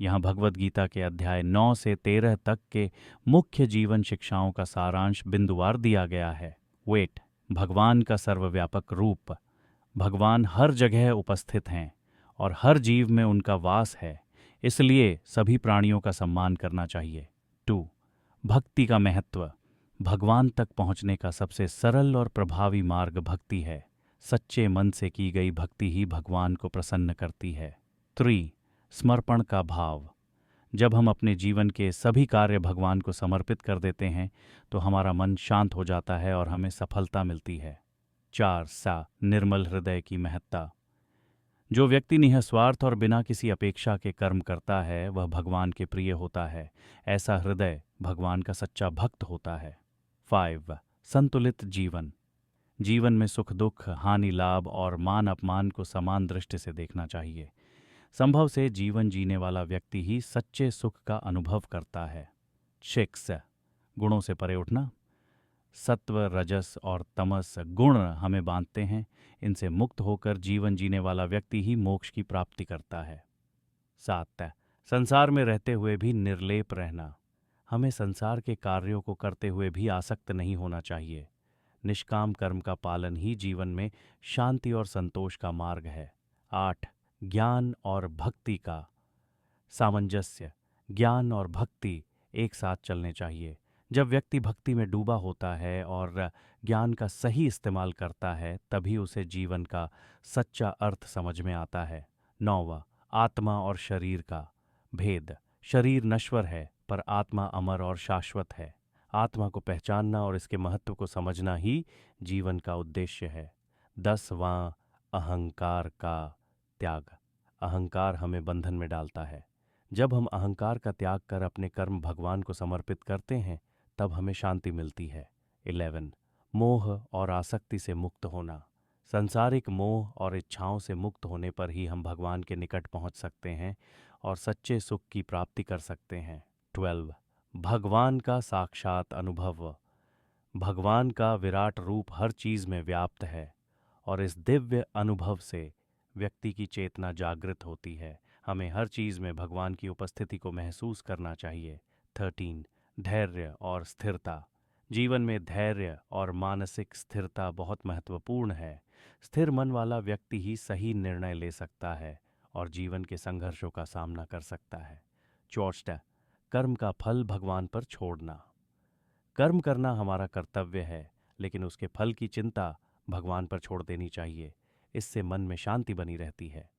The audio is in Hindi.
यहाँ भगवद गीता के अध्याय 9 से 13 तक के मुख्य जीवन शिक्षाओं का सारांश बिंदुवार दिया गया है। वेट, भगवान का सर्वव्यापक रूप। भगवान हर जगह उपस्थित हैं और हर जीव में उनका वास है, इसलिए सभी प्राणियों का सम्मान करना चाहिए। 2. भक्ति का महत्व। भगवान तक पहुंचने का सबसे सरल और प्रभावी मार्ग भक्ति है। सच्चे मन से की गई भक्ति ही भगवान को प्रसन्न करती है। 3. समर्पण का भाव। जब हम अपने जीवन के सभी कार्य भगवान को समर्पित कर देते हैं तो हमारा मन शांत हो जाता है और हमें सफलता मिलती है। 4. निर्मल हृदय की महत्ता। जो व्यक्ति निःस्वार्थ और बिना किसी अपेक्षा के कर्म करता है वह भगवान के प्रिय होता है। ऐसा हृदय भगवान का सच्चा भक्त होता है। 5. संतुलित जीवन। जीवन में सुख दुख, हानि लाभ और मान अपमान को समान दृष्टि से देखना चाहिए। संभव से जीवन जीने वाला व्यक्ति ही सच्चे सुख का अनुभव करता है। 6. गुणों से परे उठना। सत्व, रजस और तमस गुण हमें बांधते हैं। इनसे मुक्त होकर जीवन जीने वाला व्यक्ति ही मोक्ष की प्राप्ति करता है। 7. संसार में रहते हुए भी निर्लेप रहना। हमें संसार के कार्यों को करते हुए भी आसक्त नहीं होना चाहिए। निष्काम कर्म का पालन ही जीवन में शांति और संतोष का मार्ग है। 8. ज्ञान और भक्ति का सामंजस्य। ज्ञान और भक्ति एक साथ चलने चाहिए। जब व्यक्ति भक्ति में डूबा होता है और ज्ञान का सही इस्तेमाल करता है तभी उसे जीवन का सच्चा अर्थ समझ में आता है। 9. आत्मा और शरीर का भेद। शरीर नश्वर है पर आत्मा अमर और शाश्वत है। आत्मा को पहचानना और इसके महत्व को समझना ही जीवन का उद्देश्य है। 10. अहंकार का त्याग। अहंकार हमें बंधन में डालता है। जब हम अहंकार का त्याग कर अपने कर्म भगवान को समर्पित करते हैं तब हमें शांति मिलती है। 11. मोह और आसक्ति से मुक्त होना। सांसारिक मोह और इच्छाओं से मुक्त होने पर ही हम भगवान के निकट पहुंच सकते हैं और सच्चे सुख की प्राप्ति कर सकते हैं। 12. भगवान का साक्षात अनुभव। भगवान का विराट रूप हर चीज में व्याप्त है और इस दिव्य अनुभव से व्यक्ति की चेतना जागृत होती है। हमें हर चीज में भगवान की उपस्थिति को महसूस करना चाहिए। 13. धैर्य और स्थिरता। जीवन में धैर्य और मानसिक स्थिरता बहुत महत्वपूर्ण है। स्थिर मन वाला व्यक्ति ही सही निर्णय ले सकता है और जीवन के संघर्षों का सामना कर सकता है। 14. कर्म का फल भगवान पर छोड़ना। कर्म करना हमारा कर्तव्य है लेकिन उसके फल की चिंता भगवान पर छोड़ देनी चाहिए। इससे मन में शांति बनी रहती है।